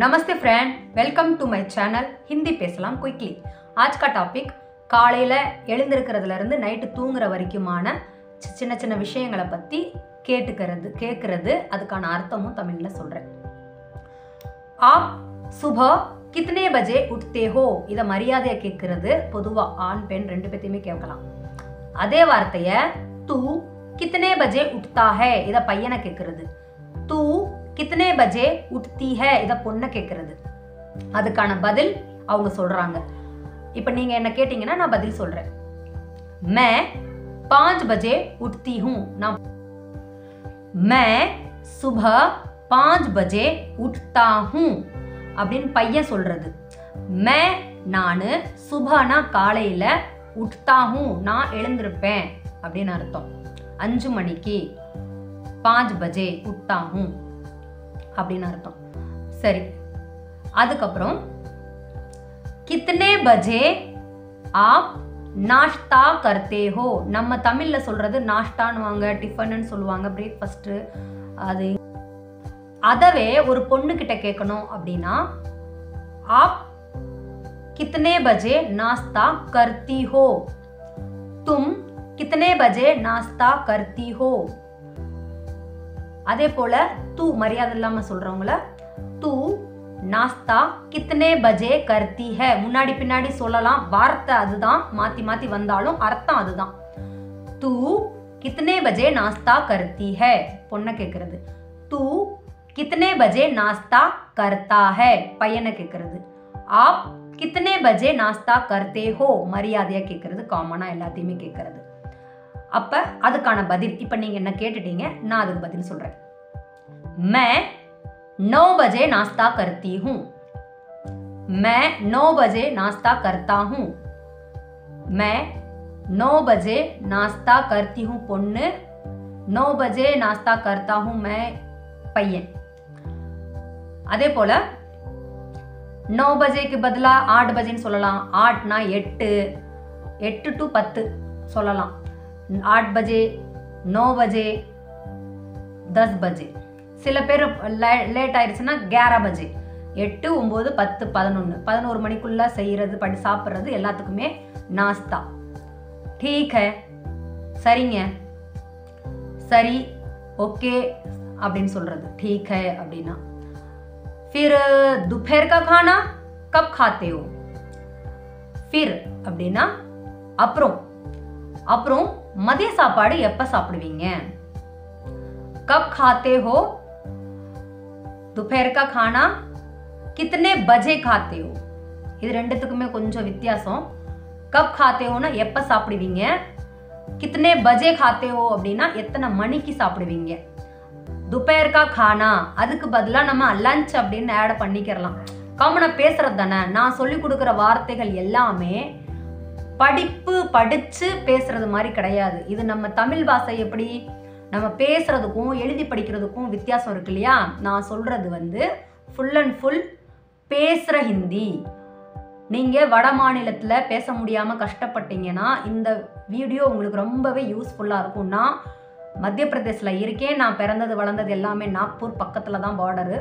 नमस्ते friend, welcome to my channel Hindi பேசலாம் quickly. आज का டாபிக் காலையில் எழுந்திருக்கிறதுலேருந்து நைட்டு தூங்குற வரைக்குமான சின்ன சின்ன விஷயங்களை பற்றி கேட்கறது அதுக்கான அர்த்தமும் தமிழில் சொல்கிறேன். ஆப் சுபஹ கித்தனை பஜே உட்தே ஹோ, இதை மரியாதையை கேட்கறது பொதுவாக ஆண் பெண் ரெண்டு பேர்த்தையுமே கேட்கலாம். அதே வார்த்தையை தூ கித்தனை பஜே உட்தா ஹே, இதை பையனை கேட்கறது. தூ கித்தனை பஜே உட்தி ஹே, இதை பொண்ணை கேட்கறது. அதுக்கான பதில் அவங்க சொல்றாங்க. இப்போ நீங்க என்ன கேட்டீங்கன்னா நான் பதில் சொல்றேன். मैं 5 बजे उठती हूँ. मैं सुबह 5 बजे उठता हूँ அப்படின்னு பையன் சொல்றது. मैं நானு, சுபஹனா காலையில, உட்தா ஹூ நான் எழுந்திருப்பேன் அப்படின்னு அர்த்தம். 5 மணிக்கு, 5 பஜே உட்தா ஹூ அப்படின்னு அர்த்தம். சரி, அதுக்கப்புறம் கித்தனை பஜே ஆப் நாஷ்தா கர்த்தே ஹோ, நம்ம தமிழ்ல சொல்றது நாஷ்டான்னு டிஃபன்னு சொல்லுவாங்க, பிரேக்ஃபாஸ்ட். அது அதவே ஒரு பொண்ணு கிட்ட கேட்கணும் அப்படின்னா ஆப் கித்தனை பஜே நாஸ்தா கர்த்தி ஹோ, தும் கித்தனை பஜே நாஸ்தா கர்த்தி ஹோ. அதே போல தூ மரியாதை இல்லாம சொல்றவங்கள தூ நாஸ்தா கித்தனை பஜே கர்த்தி ஹே, முன்னாடி பின்னாடி சொல்லலாம், வார்த்தை அதுதான், மாத்தி மாத்தி வந்தாலும் அர்த்தம் அதுதான். தூ கித்தனை பஜே நாஸ்தா கர்த்தி ஹே, பொண்ணை கேட்கறது. தூ கித்தனை பஜே நாஸ்தா கர்த்தா ஹே, பையனை கேட்கறது. ஆப் கித்தனை பஜே நாஸ்தா கர்த்தே ஹோ, மரியாதையா கேட்கறது, காமனா எல்லாத்தையுமே கேட்கறது. அப்ப அதுக்கான பதில் இப்ப நீங்க என்ன கேட்டுட்டீங்க, நான் அதுக்கு பதில் சொல்றேன். मैं 9 बजे नाश्ता करती हूँ. मैं 9 बजे नाश्ता करता हूँ. मैं 9 बजे नाश्ता करती हूँ பொண்ணு, 9 बजे नाश्ता करता हूँ मैं பையன். அதே போல 9 बजेக்கு பதிலா 8 बजेன்னு சொல்லலாம். 8னா 8 to 10 சொல்லலாம். 8 बजे, 9 बजे, 10 बजे. சில பேர் லேட் ஆயிடுச்சுன்னா 11 பஜே, 8, 9, 10, 11 மணிக்குள்ள செய்யறது, சாப்பிட்றது எல்லாத்துக்குமே நாஸ்தா. ठीक है, சரிங்க, சரி, ஓகே அப்படின்னு சொல்றது ठीक है அப்படின்னா. फिर दोपहर का खाना कब खाते हो. फिर அப்படின்னா அப்புறம் மதிய சாப்பாடு எப்ப சாப்பிடுவீங்க. कब खाते हो, दोपहर का खाना कितने बजे खाते हो. இது ரெண்டுத்துக்குமே கொஞ்சம் வித்தியாசம். கப் खाते எப்ப சாப்பிடுவீங்க, कितने बजे खाते हो அப்படின்னா எத்தனை மணிக்கு சாப்பிடுவீங்க. दोपहर का खाना அதுக்கு பதிலா நம்ம லஞ்ச் அப்படின்னு ஆட் பண்ணிக்கிறலாம். காமனா பேசுறது தானே. நான் சொல்லி கொடுக்குற வார்த்தைகள் எல்லாமே படிச்சு பேசுறது மாதிரி கிடையாது. இது நம்ம தமிழ் பாஷை எப்படி நம்ம பேசுறதுக்கும் எழுதி படிக்கிறதுக்கும் வித்தியாசம் இருக்கு இல்லையா. நான் சொல்றது ஃபுல் அண்ட் ஃபுல் பேசுற ஹிந்தி. நீங்க வட மாநிலத்துல பேச முடியாம கஷ்டப்பட்டீங்கன்னா இந்த வீடியோ உங்களுக்கு ரொம்பவே யூஸ்ஃபுல்லா இருக்கும். நான் மத்திய பிரதேசில் இருக்கேன். நான் பிறந்தது வளர்ந்தது எல்லாமே நாக்பூர் பக்கத்துல தான் பார்டரு.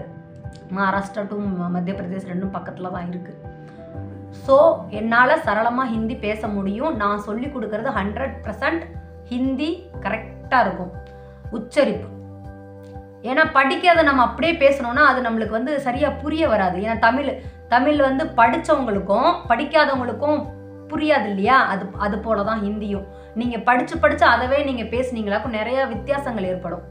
மகாராஷ்டிரா டு மத்திய பிரதேஷ் ரெண்டும் பக்கத்துல தான் இருக்கு. ஸோ என்னால் சரளமாக ஹிந்தி பேச முடியும். நான் சொல்லி கொடுக்கறது 100% ஹிந்தி கரெக்டாக இருக்கும், உச்சரிப்பு. ஏன்னா படிக்காத நம்ம அப்படியே பேசணும்னா அது நம்மளுக்கு சரியாக புரிய வராது. ஏன்னா தமிழ் படித்தவங்களுக்கும் படிக்காதவங்களுக்கும் புரியாது இல்லையா. அது போல தான் ஹிந்தியும். நீங்கள் படித்து அதவே நீங்கள் பேசுனீங்களாக்கும் நிறைய வித்தியாசங்கள் ஏற்படும்.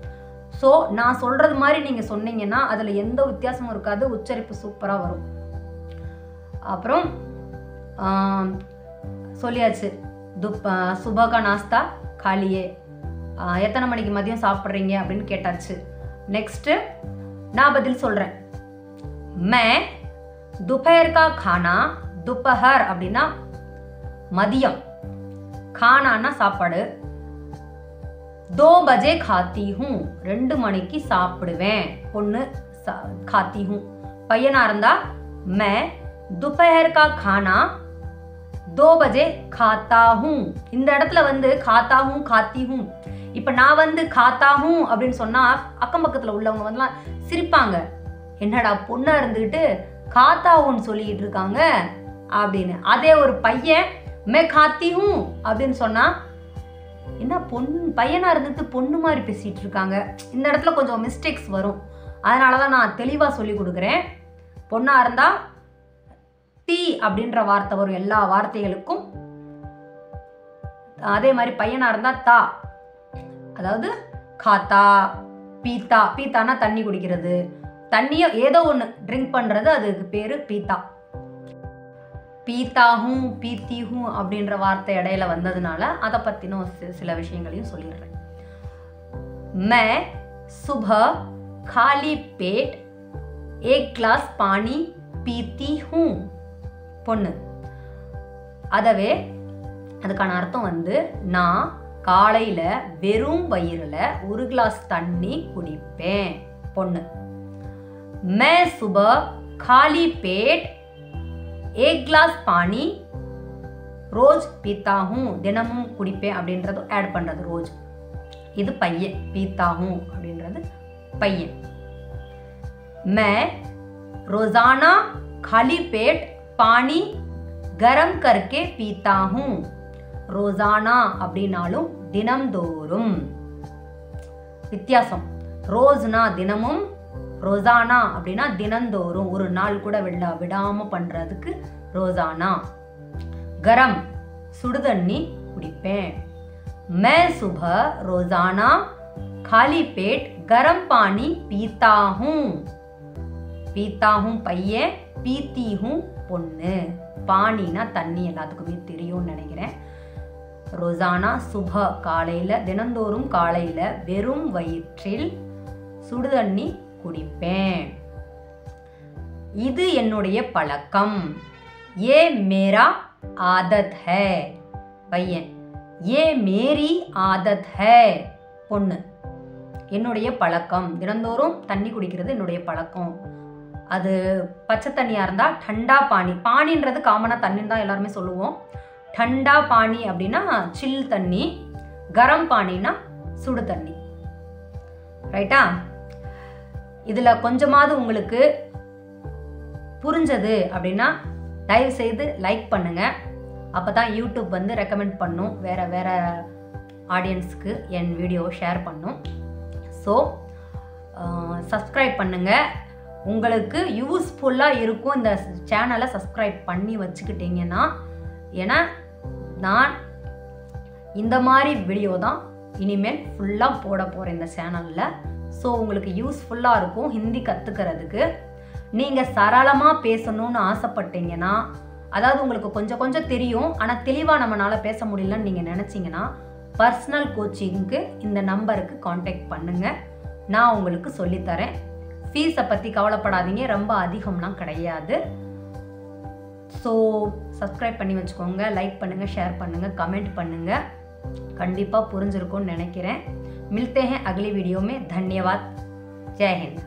ஸோ நான் சொல்கிறது மாதிரி நீங்கள் சொன்னீங்கன்னா அதில் எந்த வித்தியாசமும் இருக்காது, உச்சரிப்பு சூப்பராக வரும். அப்புறம் சொல்லியாச்சு. சுபகா நாஸ்தா காலியே, எத்தனை மணிக்கு மதியம் சாப்பிட்றீங்க அப்படின்னு கேட்டாச்சு. நெக்ஸ்ட் நான் பதில் சொல்றேன். मैं दोपहर का खाना, दोपहर அப்படின்னா மதியம், खानाன்னா சாப்பாடு, 2 बजे खाती हूँ 2 மணிக்கு சாப்பிடுவேன், பொண்ணு खाती हूँ. பையனா இருந்தா मैं दोपहर का खाना 2 बजे खाता हूँ. இந்த இடத்துல खाता हूँ खाती हूँ. இப்ப நான் खाता हूँ அப்படின்னு சொன்னா அக்கம் பக்கத்துல உள்ளவங்க சிரிப்பாங்க. என்னடா பொண்ணா இருந்துக்கிட்டு காத்தாவுன்னு சொல்லிக்கிட்டு இருக்காங்க அப்படின்னு. அதே ஒரு பையன் மே காத்தி ஹூ அப்படின்னு சொன்னா என்ன பையனா இருந்துட்டு பொண்ணு மாதிரி பேசிட்டு இருக்காங்க. இந்த இடத்துல கொஞ்சம் மிஸ்டேக்ஸ் வரும், அதனாலதான் நான் தெளிவா சொல்லி கொடுக்குறேன். பொண்ணா இருந்தா டி அப்படின்ற வார்த்தை வரும் எல்லா வார்த்தைகளுக்கும். அதே மாதிரி பையனா இருந்தா தா, அதாவது காத்தா, பீத்தா. பீத்தானா தண்ணி குடிக்கிறது, தண்ணிய ஏதோ ஒன்று ட்ரிங்க் பண்றது, அதுக்கு பேரு பீத்தா. பீத்தாகும் பீத்தியும் அப்படின்ற வார்த்தை இடையில வந்ததுனால அதை பத்தின சில விஷயங்களையும் சொல்லிடுறேன். मैं सुबह खाली पेट एक ग्लास पानी पीती हूँ. பொண்ணு. அதவே அதுக்கான அர்த்தம் வந்து நான் காலையில வெறும் வயிறுல ஒரு கிளாஸ் தண்ணி குடிப்பேன். பொண்ணு. मैं सुबह खाली पेट एक ग्लास पानी रोज पीता हूँ. தினமும் குடிப்பேன் அப்படின்றது ஆட் பண்றது ரோஜ். இது பையன். पीता हूँ அப்படின்றது பையன். मैं रोजाना खाली पेट पानी गरम करके पीता हूँ. ரோசானா அப்படின்னாலும் தினம்தோறும். வித்தியாசம். ரோஸ்னா தினமும், ரோசானா அப்படின்னா தினந்தோறும், ஒரு நாள் கூட விடாம பண்றதுக்கு ரோசானா. கரம் சுடுதண்ணி குடிப்பேன். मैं सुबह रोजाना खाली पेट गरम पानी पीता हूँ. पीता हूँ பையன், पीती हूँ பொண்ணு. பானினா தண்ணி எல்லாத்துக்குமே தெரியும்னு நினைக்கிறேன். ரோசானா சுப காலையில, தினந்தோறும் காலையில வெறும் வயிற்றில் சுடுதண்ணி குடிப்பேன். இது என்னுடைய பழக்கம். ये मेरा आदत है. பையன். ये मेरी आदत है பொண்ணு. என்னுடைய பழக்கம், தினந்தோறும் தண்ணி குடிக்கிறது என்னுடைய பழக்கம். அது பச்சை தண்ணியா இருந்தா டண்டா பானி. பானின்றது காமனா தண்ணின்னு தான் எல்லாருமே சொல்லுவோம். டண்டா பானி அப்படின்னா சில் தண்ணி, கரம் பானினா சுடு தண்ணி. ரைட்டா? இதுல கொஞ்சமாவது உங்களுக்கு புரிஞ்சது அப்படின்னா தயவு செய்து லைக் பண்ணுங்க. அப்பதான் யூடியூப் வந்து ரெக்கமெண்ட் பண்ணும், வேற வேற ஆடியன்ஸ்க்கு என் வீடியோவை ஷேர் பண்ணும். ஸோ சப்ஸ்கிரைப் பண்ணுங்க. உங்களுக்கு யூஸ்ஃபுல்லாக இருக்கும் இந்த சேனலை சப்ஸ்கிரைப் பண்ணி வச்சுக்கிட்டீங்கன்னா. ஏன்னா நான் இந்த மாதிரி வீடியோ தான் இனிமேல் ஃபுல்லாக போட போகிறேன் இந்த சேனலில். ஸோ உங்களுக்கு யூஸ்ஃபுல்லாக இருக்கும் ஹிந்தி கற்றுக்கிறதுக்கு. நீங்கள் சரளமாக பேசணும்னு ஆசைப்பட்டீங்கன்னா, அதாவது உங்களுக்கு கொஞ்சம் கொஞ்சம் தெரியும் ஆனால் தெளிவாக நம்மளால் பேச முடியலன்னு நீங்கள் நினச்சிங்கன்னா, பர்சனல் கோச்சிங்க்கு இந்த நம்பருக்கு காண்டாக்ட் பண்ணுங்கள். நான் உங்களுக்கு சொல்லித்தரேன். ஃபீஸை பற்றி கவலைப்படாதீங்க, ரொம்ப அதிகம்லாம் கிடையாது. ஸோ சப்ஸ்கிரைப் பண்ணி வச்சுக்கோங்க, லைக் பண்ணுங்கள், ஷேர் பண்ணுங்கள், கமெண்ட் பண்ணுங்கள். கண்டிப்பாக புரிஞ்சிருக்கும்னு நினைக்கிறேன். मिलते हैं अगली वीडियो में. धन्यवाद. जय हिंद.